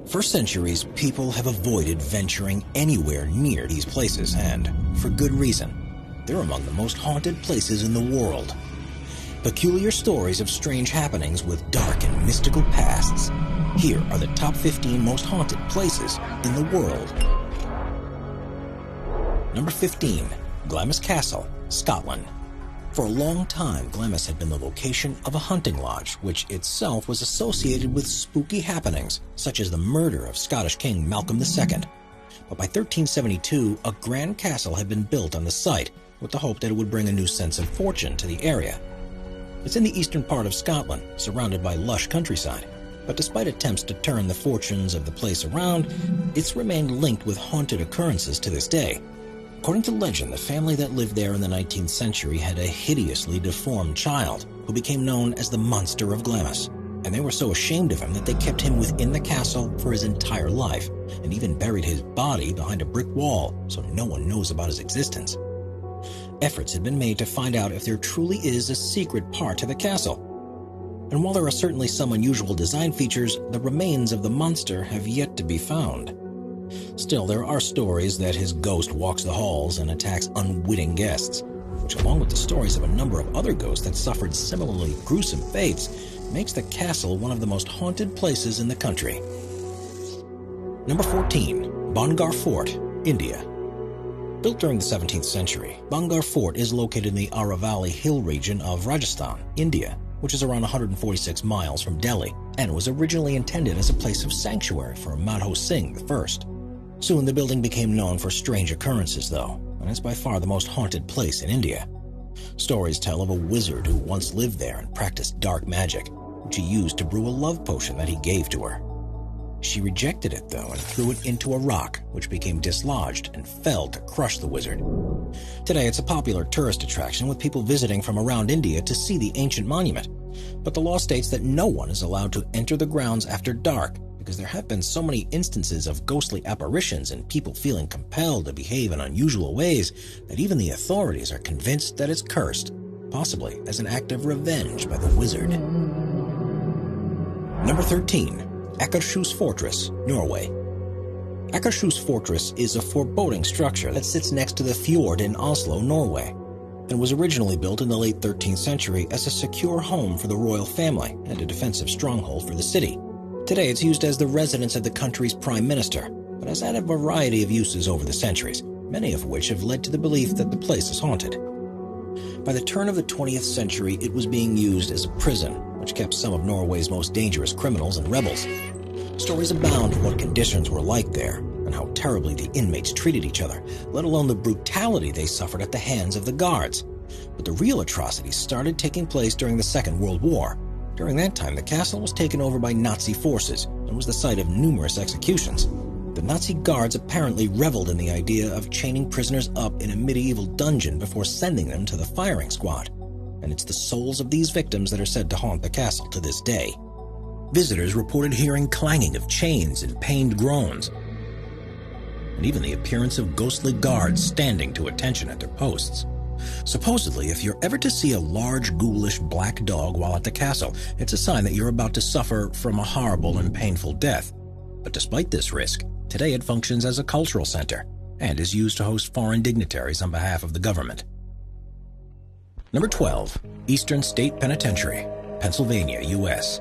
For centuries, people have avoided venturing anywhere near these places, and for good reason. They're among the most haunted places in the world. Peculiar stories of strange happenings with dark and mystical pasts. Here are the top 15 most haunted places in the world. Number 15. Glamis Castle, Scotland. For a long time, Glamis had been the location of a hunting lodge, which itself was associated with spooky happenings, such as the murder of Scottish King Malcolm II. But by 1372, a grand castle had been built on the site, with the hope that it would bring a new sense of fortune to the area. It's in the eastern part of Scotland, surrounded by lush countryside. But despite attempts to turn the fortunes of the place around, it's remained linked with haunted occurrences to this day. According to legend, the family that lived there in the 19th century had a hideously deformed child who became known as the Monster of Glamis. And they were so ashamed of him that they kept him within the castle for his entire life, and even buried his body behind a brick wall so no one knows about his existence. Efforts had been made to find out if there truly is a secret part to the castle. And while there are certainly some unusual design features, the remains of the monster have yet to be found. Still, there are stories that his ghost walks the halls and attacks unwitting guests, which, along with the stories of a number of other ghosts that suffered similarly gruesome fates, makes the castle one of the most haunted places in the country. Number 14. Bangar Fort, India. Built during the 17th century, Bangar Fort is located in the Aravalli Hill region of Rajasthan, India, which is around 146 miles from Delhi, and was originally intended as a place of sanctuary for Madho Singh I. Soon the building became known for strange occurrences, though, and is by far the most haunted place in India. Stories tell of a wizard who once lived there and practiced dark magic, which he used to brew a love potion that he gave to her. She rejected it, though, and threw it into a rock, which became dislodged and fell to crush the wizard. Today, it's a popular tourist attraction with people visiting from around India to see the ancient monument. But the law states that no one is allowed to enter the grounds after dark, because there have been so many instances of ghostly apparitions and people feeling compelled to behave in unusual ways that even the authorities are convinced that it's cursed, possibly as an act of revenge by the wizard. Number 13. Akershus Fortress, Norway. Akershus Fortress is a foreboding structure that sits next to the fjord in Oslo, Norway, and was originally built in the late 13th century as a secure home for the royal family and a defensive stronghold for the city. Today it's used as the residence of the country's prime minister, but has had a variety of uses over the centuries, many of which have led to the belief that the place is haunted. By the turn of the 20th century, it was being used as a prison, which kept some of Norway's most dangerous criminals and rebels. Stories abound of what conditions were like there, and how terribly the inmates treated each other, let alone the brutality they suffered at the hands of the guards. But the real atrocities started taking place during the Second World War. During that time, the castle was taken over by Nazi forces and was the site of numerous executions. The Nazi guards apparently reveled in the idea of chaining prisoners up in a medieval dungeon before sending them to the firing squad. And it's the souls of these victims that are said to haunt the castle to this day. Visitors reported hearing clanging of chains and pained groans, and even the appearance of ghostly guards standing to attention at their posts. Supposedly, if you're ever to see a large, ghoulish black dog while at the castle, it's a sign that you're about to suffer from a horrible and painful death. But despite this risk, today it functions as a cultural center and is used to host foreign dignitaries on behalf of the government. Number 12. Eastern State Penitentiary, Pennsylvania, U.S.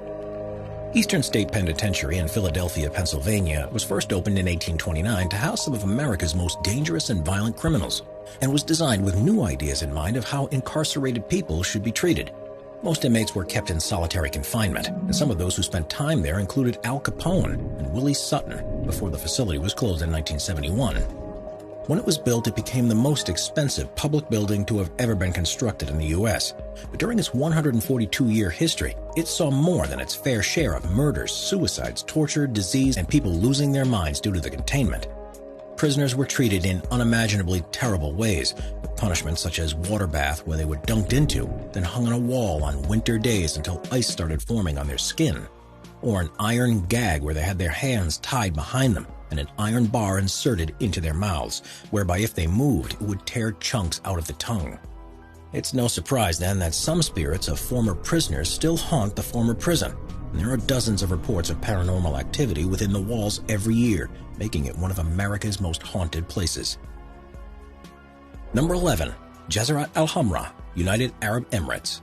Eastern State Penitentiary in Philadelphia, Pennsylvania was first opened in 1829 to house some of America's most dangerous and violent criminals, and was designed with new ideas in mind of how incarcerated people should be treated. Most inmates were kept in solitary confinement, and some of those who spent time there included Al Capone and Willie Sutton before the facility was closed in 1971. When it was built, it became the most expensive public building to have ever been constructed in the U.S. But during its 142-year history, it saw more than its fair share of murders, suicides, torture, disease, and people losing their minds due to the containment. Prisoners were treated in unimaginably terrible ways, with punishments such as water bath where they were dunked into, then hung on a wall on winter days until ice started forming on their skin, or an iron gag where they had their hands tied behind them and an iron bar inserted into their mouths, whereby if they moved, it would tear chunks out of the tongue. It's no surprise then that some spirits of former prisoners still haunt the former prison, and there are dozens of reports of paranormal activity within the walls every year, making it one of America's most haunted places. Number 11. Jazrat al-Hamra, United Arab Emirates.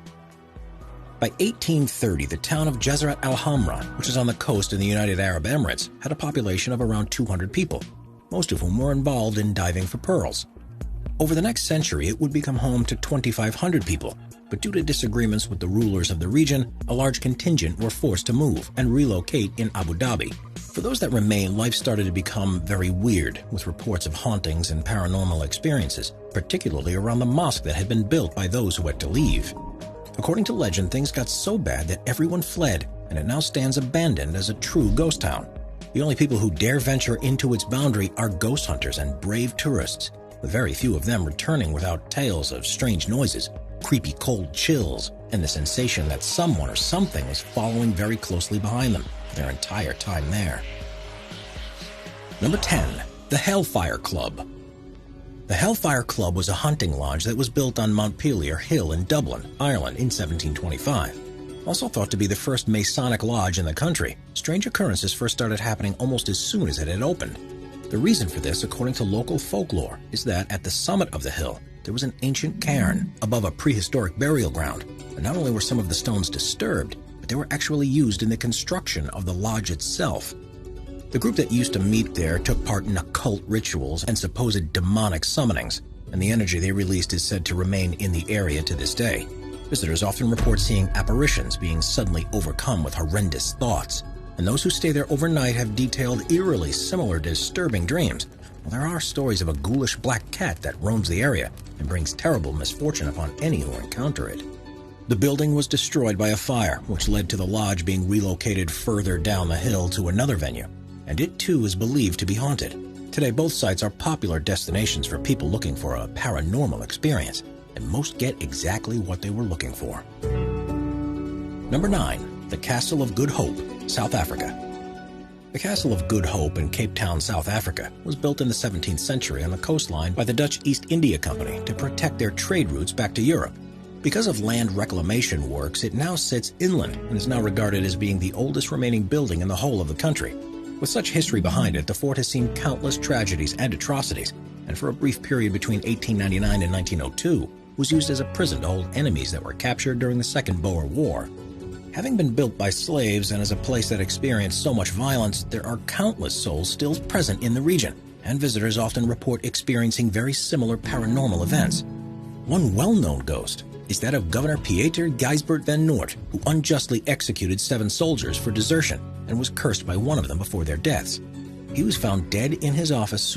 By 1830, the town of Jazrat al-Hamra, which is on the coast in the United Arab Emirates, had a population of around 200 people, most of whom were involved in diving for pearls. Over the next century, it would become home to 2,500 people, but due to disagreements with the rulers of the region, a large contingent were forced to move and relocate in Abu Dhabi. For those that remained, life started to become very weird, with reports of hauntings and paranormal experiences, particularly around the mosque that had been built by those who had to leave. According to legend, things got so bad that everyone fled, and it now stands abandoned as a true ghost town. The only people who dare venture into its boundary are ghost hunters and brave tourists, with very few of them returning without tales of strange noises, creepy cold chills, and the sensation that someone or something was following very closely behind them their entire time there. Number 10. The Hellfire Club. The Hellfire Club was a hunting lodge that was built on Montpelier Hill in Dublin, Ireland in 1725. Also thought to be the first Masonic lodge in the country, strange occurrences first started happening almost as soon as it had opened. The reason for this, according to local folklore, is that at the summit of the hill, there was an ancient cairn above a prehistoric burial ground, and not only were some of the stones disturbed, but they were actually used in the construction of the lodge itself. The group that used to meet there took part in occult rituals and supposed demonic summonings, and the energy they released is said to remain in the area to this day. Visitors often report seeing apparitions being suddenly overcome with horrendous thoughts, and those who stay there overnight have detailed eerily similar disturbing dreams. Well, there are stories of a ghoulish black cat that roams the area and brings terrible misfortune upon any who encounter it. The building was destroyed by a fire, which led to the lodge being relocated further down the hill to another venue, and it too is believed to be haunted. Today, both sites are popular destinations for people looking for a paranormal experience, and most get exactly what they were looking for. Number 9. The Castle of Good Hope, South Africa. The Castle of Good Hope in Cape Town, South Africa, was built in the 17th century on the coastline by the Dutch East India Company to protect their trade routes back to Europe. Because of land reclamation works, it now sits inland and is now regarded as being the oldest remaining building in the whole of the country. With such history behind it, the fort has seen countless tragedies and atrocities, and for a brief period between 1899 and 1902, was used as a prison to hold enemies that were captured during the Second Boer War. Having been built by slaves and as a place that experienced so much violence, there are countless souls still present in the region, and visitors often report experiencing very similar paranormal events. One well-known ghost is that of Governor Pieter Gijsbert van Noort, who unjustly executed 7 soldiers for desertion and was cursed by one of them before their deaths. He was found dead in his office